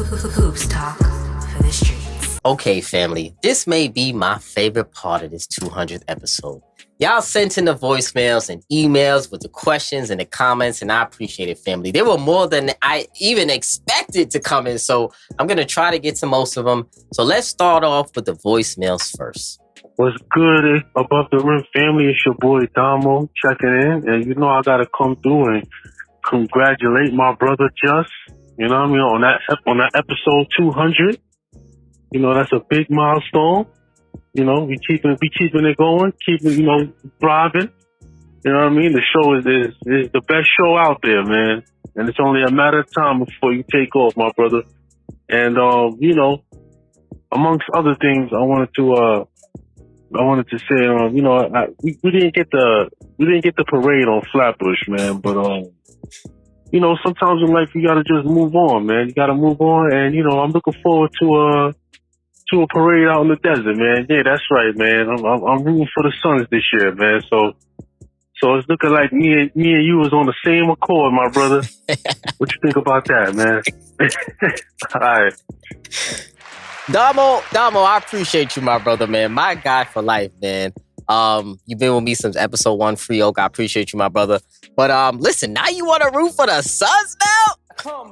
Hoops talk for the streets. Okay, family, this may be my favorite part of this 200th episode. Y'all sent in the voicemails and emails with the questions and the comments, and I appreciate it, family. They were more than I even expected to come in, so I'm going to try to get to most of them. So let's start off with the voicemails first. What's good, Above the Rim family? It's your boy Damo checking in, and you know I gotta come through and congratulate my brother Just. You know what I mean, on that episode 200. You know, that's a big milestone. You know, we keeping it going, thriving. You know what I mean? The show is the best show out there, man. And it's only a matter of time before you take off, my brother. And you know, amongst other things, I wanted to say, we didn't get the parade on Flatbush, man. But you know, sometimes in life you gotta just move on, man. You gotta move on, and you know, I'm looking forward to a parade out in the desert, man. Yeah, that's right, man. I'm rooting for the Suns this year, man. So it's looking like me and you was on the same accord, my brother. What you think about that, man? All right. Damo, I appreciate you, my brother, man. My guy for life, man. You've been with me since episode 1, Free Oak. I appreciate you, my brother. But listen, now you want to root for the Suns now? Come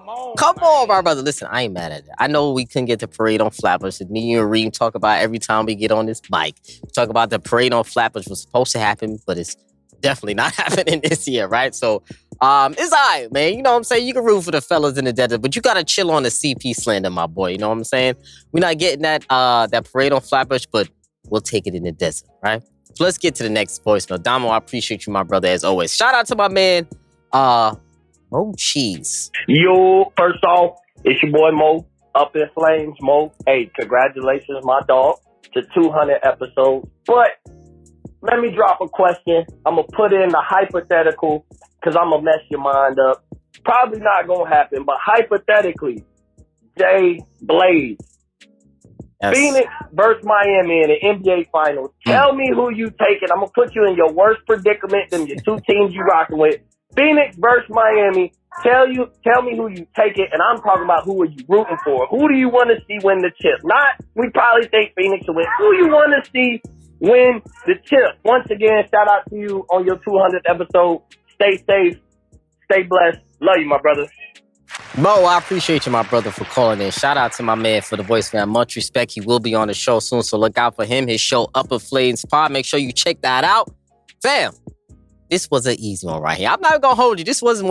on, my brother. Listen, I ain't mad at it. I know we couldn't get the parade on Flatbush. Me and Reem talk about every time we get on this mic. Talk about the parade on Flatbush was supposed to happen, but it's definitely not happening this year, right? So it's all right, man. You know what I'm saying? You can root for the fellas in the desert, but you got to chill on the CP slander, my boy. You know what I'm saying? We're not getting that parade on Flatbush, but we'll take it in the desert, right? So let's get to the next voicemail. Damo, I appreciate you, my brother, as always. Shout out to my man, Mo Cheese. Yo, first off, it's your boy Mo, up in flames, Mo. Hey, congratulations, my dog, to 200 episodes. But let me drop a question. I'm going to put in the hypothetical because I'm going to mess your mind up. Probably not going to happen, but hypothetically, Jay Blaze. Yes. Phoenix versus Miami in the NBA Finals. Tell me who you taking. I'm going to put you in your worst predicament than your two teams you rocking with. Phoenix versus Miami. Tell me who you taking, and I'm talking about who are you rooting for. Who do you want to see win the chip? Not, we probably think Phoenix will win. Who you want to see win the chip? Once again, shout out to you on your 200th episode. Stay safe. Stay blessed. Love you, my brother. Mo, I appreciate you, my brother, for calling in. Shout out to my man for the voicemail. Much respect. He will be on the show soon, so look out for him. His show, Upper Flames Pod. Make sure you check that out. Fam, this was an easy one right here. I'm not going to hold you. This one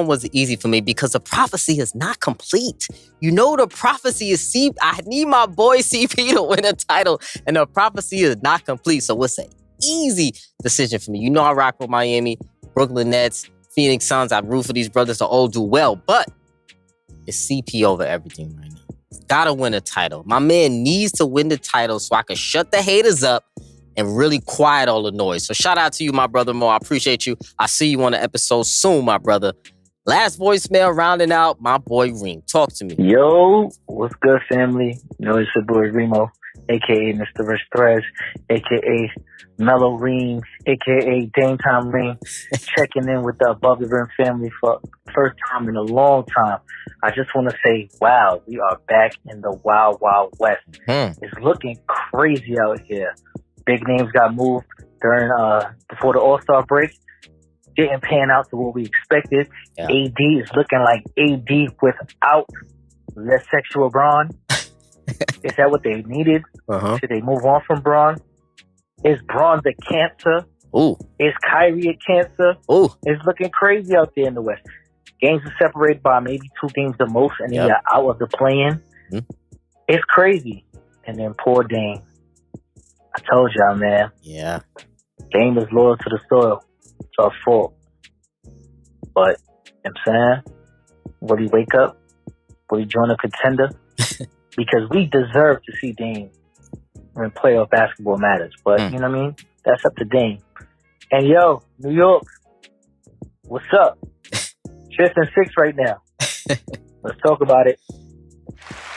was easy for me because the prophecy is not complete. You know the prophecy is I need my boy CP to win a title, and the prophecy is not complete, so it's an easy decision for me. You know I rock with Miami, Brooklyn Nets, Phoenix Suns. I root for these brothers to all do well, but it's CP over everything right now. Gotta win a title. My man needs to win the title so I can shut the haters up and really quiet all the noise. So shout out to you, my brother Mo. I appreciate you. I'll see you on the episode soon, my brother. Last voicemail rounding out, my boy Reem. Talk to me. Yo, what's good, family? You know, it's your boy Remo, a.k.a. Mr. Rich Threads, a.k.a. Mellow Reem, a.k.a. Dame Time Reem, checking in with the Above the Rim family for the first time in a long time. I just want to say, wow, we are back in the Wild Wild West. It's looking crazy out here. Big names got moved during before the All-Star break. Didn't pan out to what we expected. Yeah. AD is looking like AD without less sexual Braun. Is that what they needed? Should they move on from Braun? Is Braun the cancer? Ooh. Is Kyrie a cancer? Ooh. It's looking crazy out there in the West. Games are separated by maybe 2 games the most, and then you're out of the play-in. It's crazy. And then poor Dame. I told y'all, man. Yeah. Dame is loyal to the soil. It's our fault. But, you know what I'm saying? Will he wake up? Will he join a contender? Because we deserve to see Dame when playoff basketball matters. But, you know what I mean? That's up to Dame. And yo, New York, what's up? 5th and 6th right now. Let's talk about it.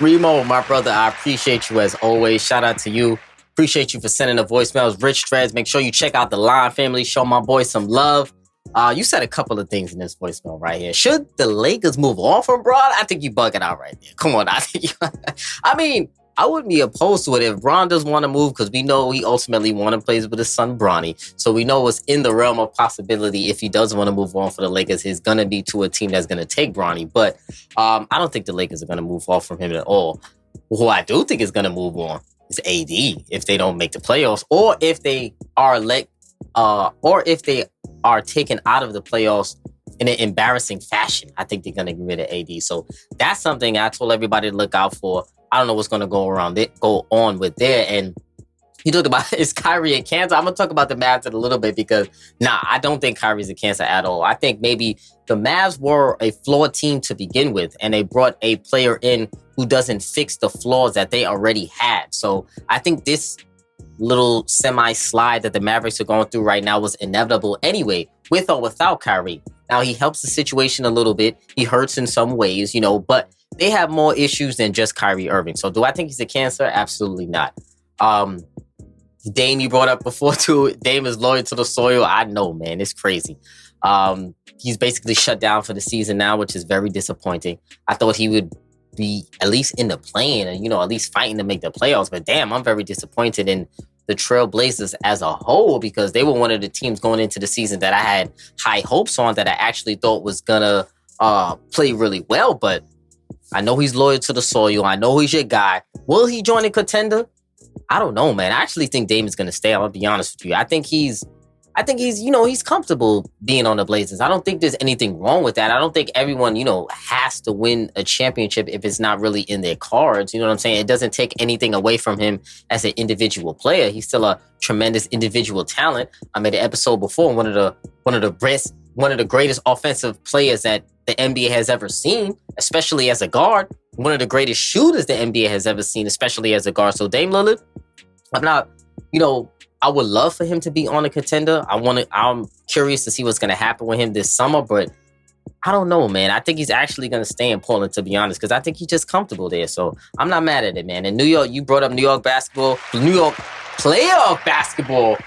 Remo, my brother, I appreciate you as always. Shout out to you. Appreciate you for sending the voicemails. Rich Threads, make sure you check out the Line Family. Show my boy some love. You said a couple of things in this voicemail right here. Should the Lakers move on from Bron? I think you bugging out right there. Come on, I mean, I wouldn't be opposed to it if Bron does want to move because we know he ultimately want to play with his son Bronny. So we know it's in the realm of possibility if he does want to move on for the Lakers, he's going to be to a team that's going to take Bronny. But I don't think the Lakers are going to move off from him at all. Who I do think is going to move on is AD if they don't make the playoffs, or if they are taken out of the playoffs in an embarrassing fashion. I think they're going to get rid of AD. So that's something I told everybody to look out for. I don't know what's going to go on with there. And you talked about is Kyrie a cancer? I'm going to talk about the Mavs in a little bit because, I don't think Kyrie's a cancer at all. I think maybe the Mavs were a flawed team to begin with, and they brought a player in who doesn't fix the flaws that they already had. So I think this little semi-slide that the Mavericks are going through right now was inevitable anyway, with or without Kyrie. Now, he helps the situation a little bit. He hurts in some ways, but they have more issues than just Kyrie Irving. So do I think he's a cancer? Absolutely not. Dame, you brought up before too. Dame is loyal to the soil. I know, man. It's crazy. He's basically shut down for the season now, which is very disappointing. I thought he would be at least in the play-in and, at least fighting to make the playoffs. But damn, I'm very disappointed in the Trailblazers as a whole because they were one of the teams going into the season that I had high hopes on, that I actually thought was going to play really well. But I know he's loyal to the soil. I know he's your guy. Will he join a contender? I don't know, man. I actually think Dame is going to stay. I'm going to be honest with you. I think he's, he's comfortable being on the Blazers. I don't think there's anything wrong with that. I don't think everyone, has to win a championship if it's not really in their cards. You know what I'm saying? It doesn't take anything away from him as an individual player. He's still a tremendous individual talent. I made an episode before, one of the greatest offensive players that the NBA has ever seen, especially as a guard. One of the greatest shooters the NBA has ever seen, especially as a guard. So Dame Lillard, I would love for him to be on a contender. I'm curious to see what's going to happen with him this summer, but I don't know, man. I think he's actually going to stay in Portland, to be honest, because I think he's just comfortable there. So I'm not mad at it, man. In New York, you brought up New York basketball, New York playoff basketball.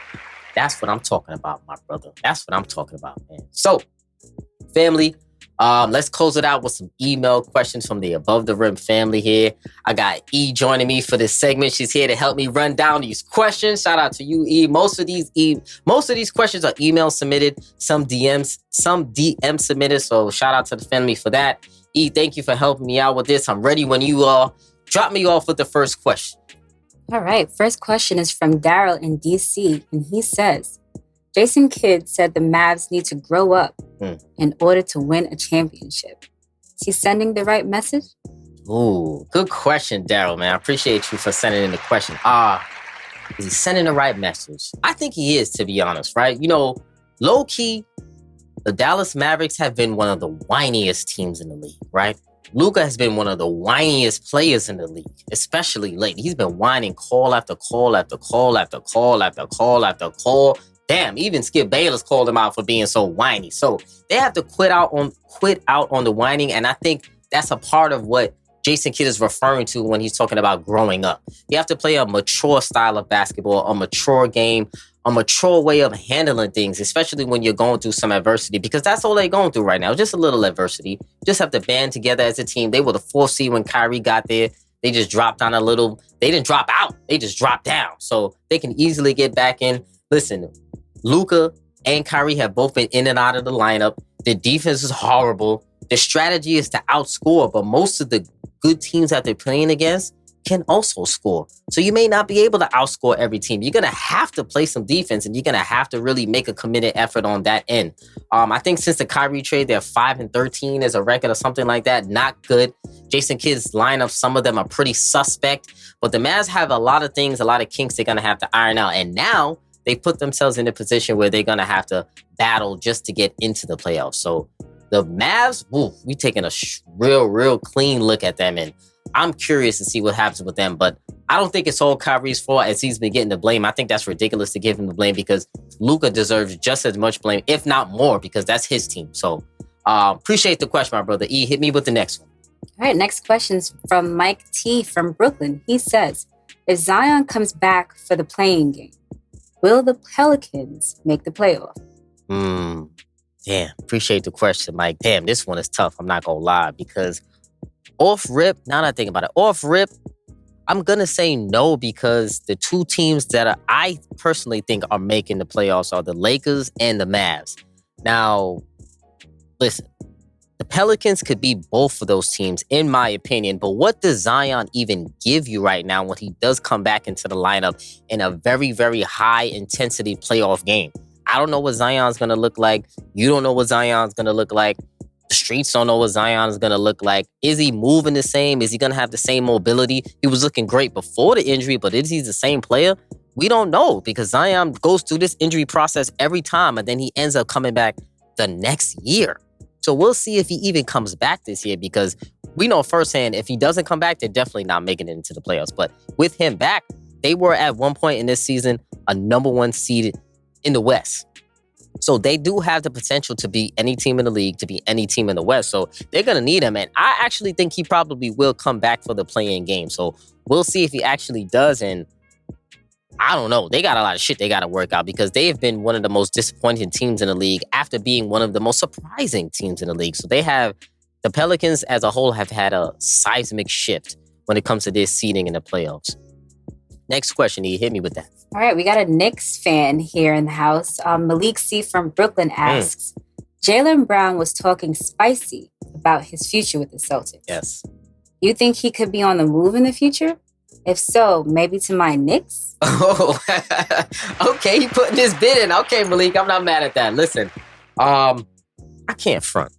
That's what I'm talking about, my brother. That's what I'm talking about, man. So, family, let's close it out with some email questions from the Above the Rim family here. I got E joining me for this segment. She's here to help me run down these questions. Shout out to you, E. Most of these questions are email submitted, some DM submitted. So shout out to the family for that. E, thank you for helping me out with this. I'm ready when you are. Drop me off with the first question. All right. First question is from Daryl in DC, and he says, Jason Kidd said the Mavs need to grow up in order to win a championship. Is he sending the right message? Ooh, good question, Daryl, man. I appreciate you for sending in the question. Is he sending the right message? I think he is, to be honest, right? Low-key, the Dallas Mavericks have been one of the whiniest teams in the league, right? Luka has been one of the whiniest players in the league, especially lately. He's been whining call after call after call after call after call after call. Damn, even Skip Bayless called him out for being so whiny. So they have to quit out on the whining, and I think that's a part of what Jason Kidd is referring to when he's talking about growing up. You have to play a mature style of basketball, a mature game, a mature way of handling things, especially when you're going through some adversity, because that's all they're going through right now, just a little adversity. Just have to band together as a team. They were the 4th seed when Kyrie got there. They just dropped down a little. They didn't drop out. They just dropped down. So they can easily get back in. Listen, Luka and Kyrie have both been in and out of the lineup. Their defense is horrible. Their strategy is to outscore, but most of the good teams that they're playing against can also score. So you may not be able to outscore every team. You're going to have to play some defense, and you're going to have to really make a committed effort on that end. I think since the Kyrie trade, they're 5-13 as a record or something like that. Not good. Jason Kidd's lineup, some of them are pretty suspect, but the Mavs have a lot of things, a lot of kinks they're going to have to iron out. And now they put themselves in a position where they're going to have to battle just to get into the playoffs. So the Mavs, we taking a real clean look at them, and I'm curious to see what happens with them. But I don't think it's all Kyrie's fault as he's been getting the blame. I think that's ridiculous to give him the blame because Luka deserves just as much blame, if not more, because that's his team. So appreciate the question, my brother. E, hit me with the next one. All right, next question's from Mike T from Brooklyn. He says, if Zion comes back for the playing game, will the Pelicans make the playoff? Damn, appreciate the question, Mike. Damn, this one is tough. I'm not gonna lie, because off rip, now that I think about it, off rip, I'm gonna say no, because the two teams that I personally think are making the playoffs are the Lakers and the Mavs. Now, listen, the Pelicans could be both of those teams, in my opinion. But what does Zion even give you right now when he does come back into the lineup in a very, very high intensity playoff game? I don't know what Zion's going to look like. You don't know what Zion's going to look like. The streets don't know what Zion's going to look like. Is he moving the same? Is he going to have the same mobility? He was looking great before the injury, but is he the same player? We don't know, because Zion goes through this injury process every time, and then he ends up coming back the next year. So we'll see if he even comes back this year, because we know firsthand if he doesn't come back, they're definitely not making it into the playoffs. But with him back, they were at one point in this season a number one seed in the West. So they do have the potential to be any team in the league, to be any team in the West. So they're going to need him. And I actually think he probably will come back for the play-in game. So we'll see if he actually does. And I don't know. They got a lot of shit they got to work out, because they have been one of the most disappointing teams in the league after being one of the most surprising teams in the league. So the Pelicans as a whole have had a seismic shift when it comes to their seeding in the playoffs. Next question, E. Hit me with that. All right, we got a Knicks fan here in the house. Malik C. from Brooklyn asks, Jaylen Brown was talking spicy about his future with the Celtics. Yes. You think he could be on the move in the future? If so, maybe to my Knicks? Oh, okay. He putting his bid in. Okay, Malik, I'm not mad at that. Listen, I can't front.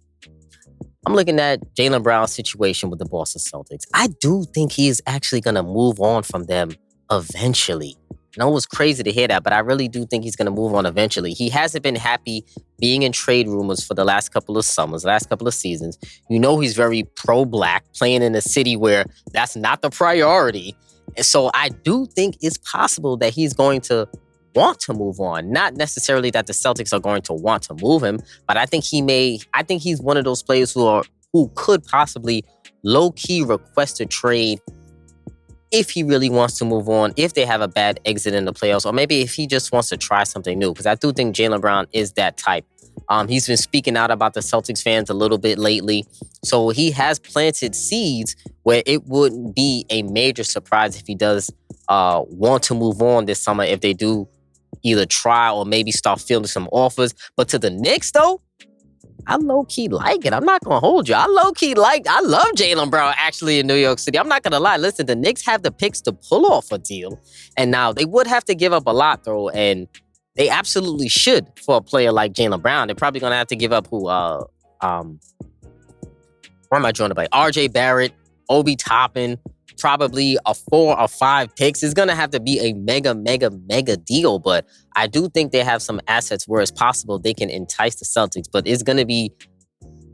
I'm looking at Jaylen Brown's situation with the Boston Celtics. I do think he is actually going to move on from them eventually. I know it was crazy to hear that, but I really do think he's going to move on eventually. He hasn't been happy being in trade rumors for the last couple of summers, last couple of seasons. You know he's very pro-black, playing in a city where that's not the priority. And so I do think it's possible that he's going to want to move on. Not necessarily that the Celtics are going to want to move him, but I think he's one of those players who could possibly low-key request a trade if he really wants to move on, if they have a bad exit in the playoffs, or maybe if he just wants to try something new, because I do think Jaylen Brown is that type. He's been speaking out about the Celtics fans a little bit lately, so he has planted seeds where it wouldn't be a major surprise if he does want to move on this summer, if they do either try or maybe start fielding some offers. But to the Knicks, though, I low-key like it. I'm not going to hold you. I love Jaylen Brown actually in New York City. I'm not going to lie. Listen, the Knicks have the picks to pull off a deal. And now they would have to give up a lot, though. And they absolutely should for a player like Jaylen Brown. They're probably going to have to give up where am I drawing about? RJ Barrett, Obi Toppin, probably a 4 or 5 picks. It's going to have to be a mega deal. But I do think they have some assets where it's possible they can entice the Celtics. But it's going to be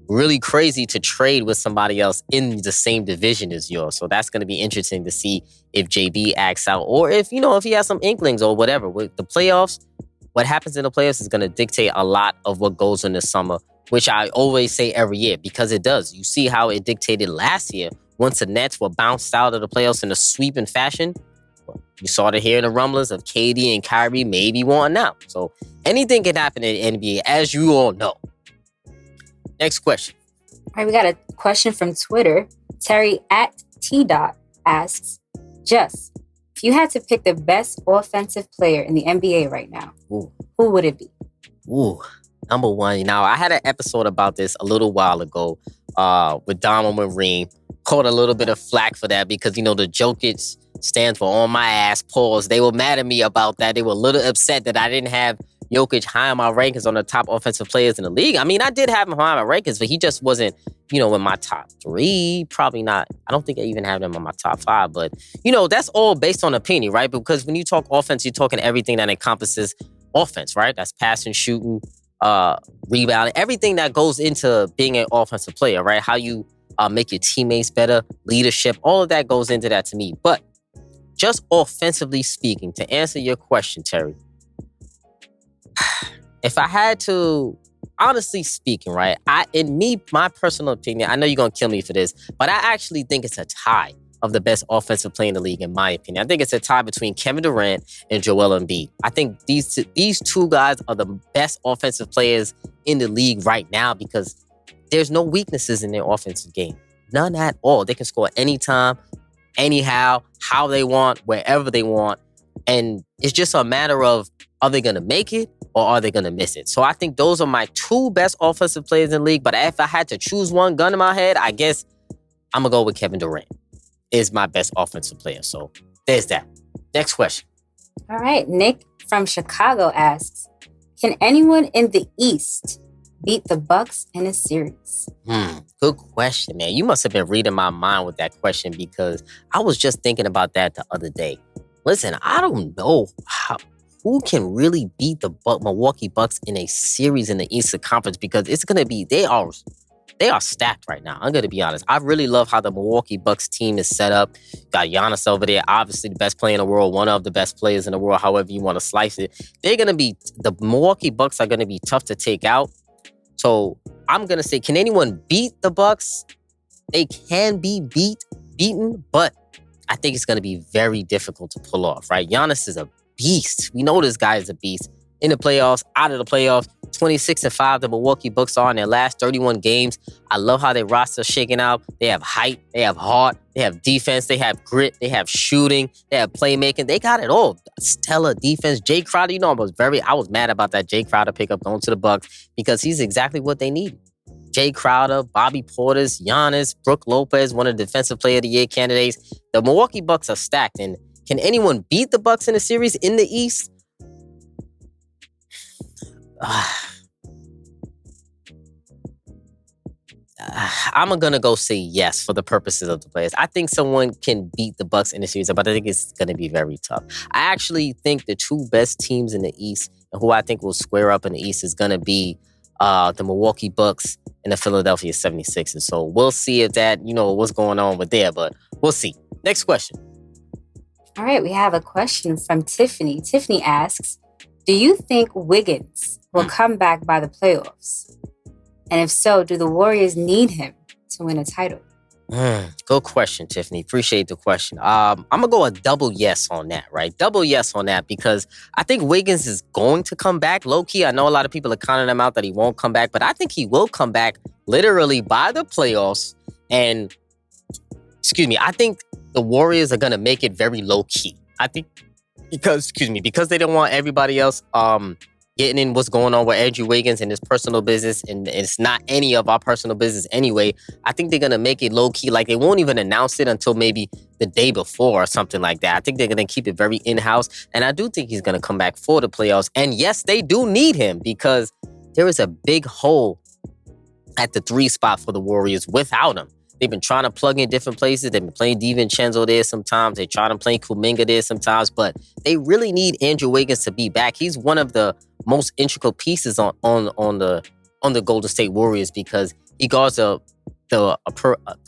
really crazy to trade with somebody else in the same division as yours. So that's going to be interesting to see if JB acts out, or if he has some inklings or whatever. With the playoffs, what happens in the playoffs is going to dictate a lot of what goes in the summer, which I always say every year, because it does. You see how it dictated last year. Once the Nets were bounced out of the playoffs in a sweeping fashion, you started hearing the rumblings of KD and Kyrie maybe wanting out. So anything can happen in the NBA, as you all know. Next question. All right, we got a question from Twitter. Terry at T-Dot asks, Just, if you had to pick the best offensive player in the NBA right now, who would it be? Number one. Now, I had an episode about this a little while ago with Damo Marine. Caught a little bit of flack for that because, the Jokic stands for on my ass, pause. They were mad at me about that. They were a little upset that I didn't have Jokic high on my rankings on the top offensive players in the league. I mean, I did have him high on my rankings, but he just wasn't, in my top 3. Probably not. I don't think I even have him on my top 5. But, that's all based on opinion, right? Because when you talk offense, you're talking everything that encompasses offense, right? That's passing, shooting, rebounding, everything that goes into being an offensive player, right? How you make your teammates better, leadership, all of that goes into that to me. But just offensively speaking, to answer your question, Terry, if I had to, honestly speaking, right, my personal opinion, I know you're going to kill me for this, but I actually think it's a tie of the best offensive player in the league, in my opinion. I think it's a tie between Kevin Durant and Joel Embiid. I think these two guys are the best offensive players in the league right now because there's no weaknesses in their offensive game. None at all. They can score anytime, anyhow, how they want, wherever they want. And it's just a matter of, are they going to make it or are they going to miss it? So I think those are my two best offensive players in the league. But if I had to choose one, gun in my head, I guess I'm going to go with Kevin Durant is my best offensive player. So there's that. Next question. All right. Nick from Chicago asks, can anyone in the East beat the Bucks in a series? Good question, man. You must have been reading my mind with that question because I was just thinking about that the other day. Listen, I don't know who can really beat the Milwaukee Bucks in a series in the Eastern Conference because it's going to be, they are stacked right now. I'm going to be honest. I really love how the Milwaukee Bucks team is set up. Got Giannis over there, obviously the best player in the world, one of the best players in the world, however you want to slice it. The Milwaukee Bucks are going to be tough to take out. So I'm going to say, can anyone beat the Bucks? They can be beaten, but I think it's going to be very difficult to pull off, right? Giannis is a beast. We know this guy is a beast. In the playoffs, out of the playoffs, 26-5, the Milwaukee Bucks are in their last 31 games. I love how their roster is shaking out. They have height, they have heart, they have defense, they have grit, they have shooting, they have playmaking. They got it all. Stellar defense. Jay Crowder, I was mad about that Jay Crowder pickup going to the Bucks because he's exactly what they needed. Jay Crowder, Bobby Portis, Giannis, Brook Lopez, one of the Defensive Player of the Year candidates. The Milwaukee Bucks are stacked. And can anyone beat the Bucks in a series in the East? I'm going to go say yes for the purposes of the players. I think someone can beat the Bucks in the series, but I think it's going to be very tough. I actually think the two best teams in the East, and who I think will square up in the East, is going to be the Milwaukee Bucks and the Philadelphia 76ers. So we'll see if that, what's going on with there, but we'll see. Next question. All right, we have a question from Tiffany. Tiffany asks, do you think Wiggins will come back by the playoffs? And if so, do the Warriors need him to win a title? Good question, Tiffany. Appreciate the question. I'm going to go a double yes on that, right? Double yes on that because I think Wiggins is going to come back. Low-key, I know a lot of people are counting him out that he won't come back, but I think he will come back literally by the playoffs. And, I think the Warriors are going to make it very low-key. I think because they don't want everybody else getting in what's going on with Andrew Wiggins and his personal business, and it's not any of our personal business anyway. I think they're going to make it low-key. Like, they won't even announce it until maybe the day before or something like that. I think they're going to keep it very in-house, and I do think he's going to come back for the playoffs. And yes, they do need him because there is a big hole at the 3 spot for the Warriors without him. They've been trying to plug in different places. They've been playing DiVincenzo there sometimes. They try to play Kuminga there sometimes. But they really need Andrew Wiggins to be back. He's one of the most integral pieces on the Golden State Warriors because he guards the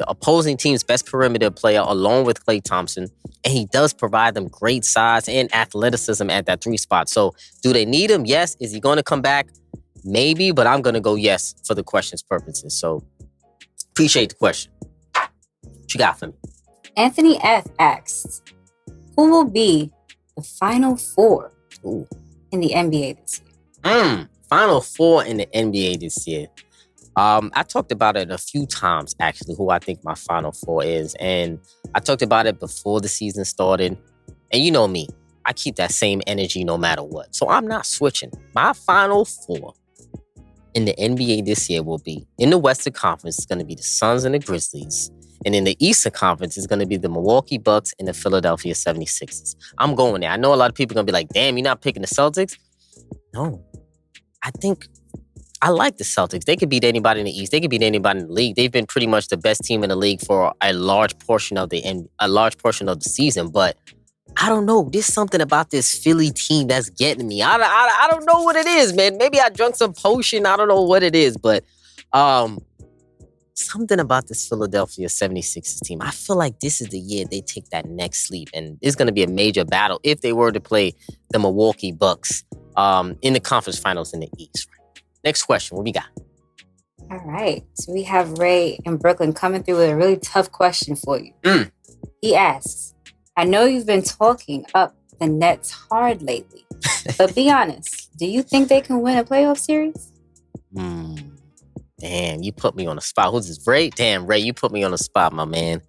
opposing team's best perimeter player along with Klay Thompson. And he does provide them great size and athleticism at that 3 spot. So do they need him? Yes. Is he going to come back? Maybe. But I'm going to go yes for the question's purposes. So appreciate the question. What you got for me? Anthony F. asks, who will be the Final Four in the NBA this year? Final Four in the NBA this year. I talked about it a few times, actually, who I think my Final Four is. And I talked about it before the season started. And you know me, I keep that same energy no matter what. So I'm not switching. My Final Four in the NBA this year will be, in the Western Conference, it's going to be the Suns and the Grizzlies. And in the Eastern Conference, it's going to be the Milwaukee Bucks and the Philadelphia 76ers. I'm going there. I know a lot of people are going to be like, damn, you're not picking the Celtics? No. I think I like the Celtics. They could beat anybody in the East. They could beat anybody in the league. They've been pretty much the best team in the league for a large portion of the season. But I don't know. There's something about this Philly team that's getting me. I don't know what it is, man. Maybe I drank some potion. I don't know what it is, but something about this Philadelphia 76ers team. I feel like this is the year they take that next leap, and it's going to be a major battle if they were to play the Milwaukee Bucks in the conference finals in the East. Next question. What we got? All right. So we have Ray in Brooklyn coming through with a really tough question for you. He asks, I know you've been talking up the Nets hard lately, but be honest, do you think they can win a playoff series? Damn, you put me on the spot. Who's this, Ray? Damn, Ray, you put me on the spot, my man.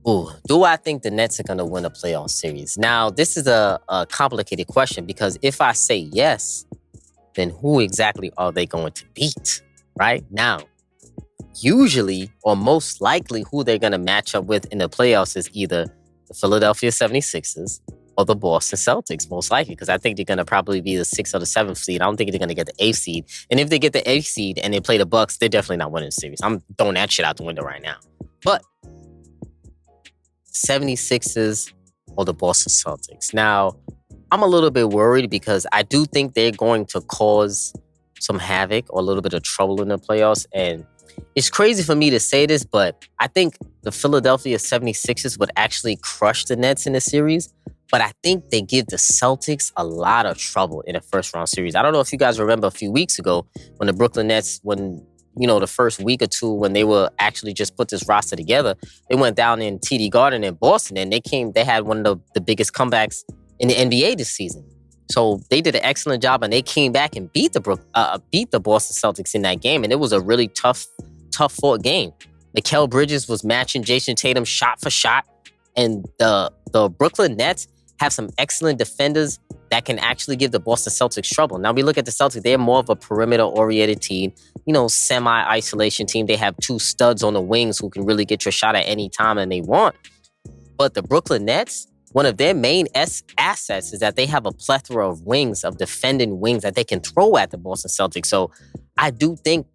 Ooh, do I think the Nets are going to win a playoff series? Now, this is a complicated question because if I say yes, then who exactly are they going to beat, right? Now, usually or most likely who they're going to match up with in the playoffs is either the Philadelphia 76ers or the Boston Celtics, most likely, because I think they're going to probably be the 6th or the 7th seed. I don't think they're going to get the 8th seed. And if they get the 8th seed and they play the Bucks, they're definitely not winning the series. I'm throwing that shit out the window right now. But 76ers or the Boston Celtics. Now, I'm a little bit worried because I do think they're going to cause some havoc or a little bit of trouble in the playoffs. And it's crazy for me to say this, but I think the Philadelphia 76ers would actually crush the Nets in the series. But I think they give the Celtics a lot of trouble in the first round series. I don't know if you guys remember a few weeks ago when the Brooklyn Nets, the first week or two when they were actually just put this roster together, they went down in TD Garden in Boston and they had one of the biggest comebacks in the NBA this season. So they did an excellent job and they came back and beat the Boston Celtics in that game. And it was a really tough fought game. Mikal Bridges was matching Jason Tatum shot for shot. And the Brooklyn Nets have some excellent defenders that can actually give the Boston Celtics trouble. Now we look at the Celtics, they're more of a perimeter-oriented team, semi-isolation team. They have two studs on the wings who can really get your shot at any time and they want. But the Brooklyn Nets, one of their main assets is that they have a plethora of wings, of defending wings that they can throw at the Boston Celtics. So I do think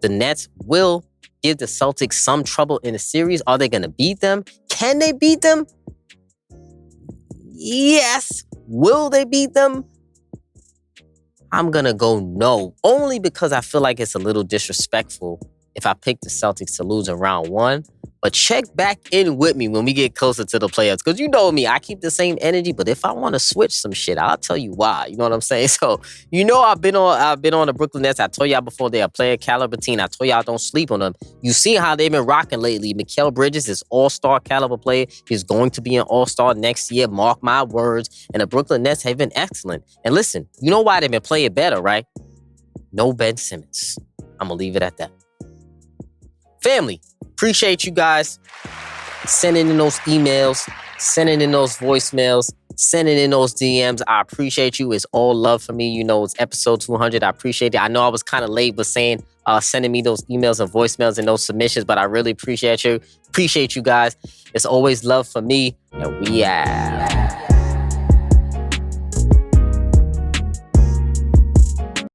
the Nets will give the Celtics some trouble in the series. Are they going to beat them? Can they beat them? Yes. Will they beat them? I'm going to go no, only because I feel like it's a little disrespectful if I pick the Celtics to lose in round one. But check back in with me when we get closer to the playoffs. Because you know me, I keep the same energy. But if I want to switch some shit, I'll tell you why. You know what I'm saying? So, I've been on the Brooklyn Nets. I told y'all before they're a player caliber team. I told y'all don't sleep on them. You see how they've been rocking lately. Mikal Bridges is all-star caliber player. He's going to be an all-star next year. Mark my words. And the Brooklyn Nets have been excellent. And listen, you know why they've been playing better, right? No Ben Simmons. I'm going to leave it at that. Family, appreciate you guys sending in those emails, sending in those voicemails, sending in those DMs. I appreciate you. It's all love for me. It's episode 200. I appreciate it. I know I was kind of late with sending me those emails and voicemails and those submissions, but I really appreciate you. Appreciate you guys. It's always love for me. And we out.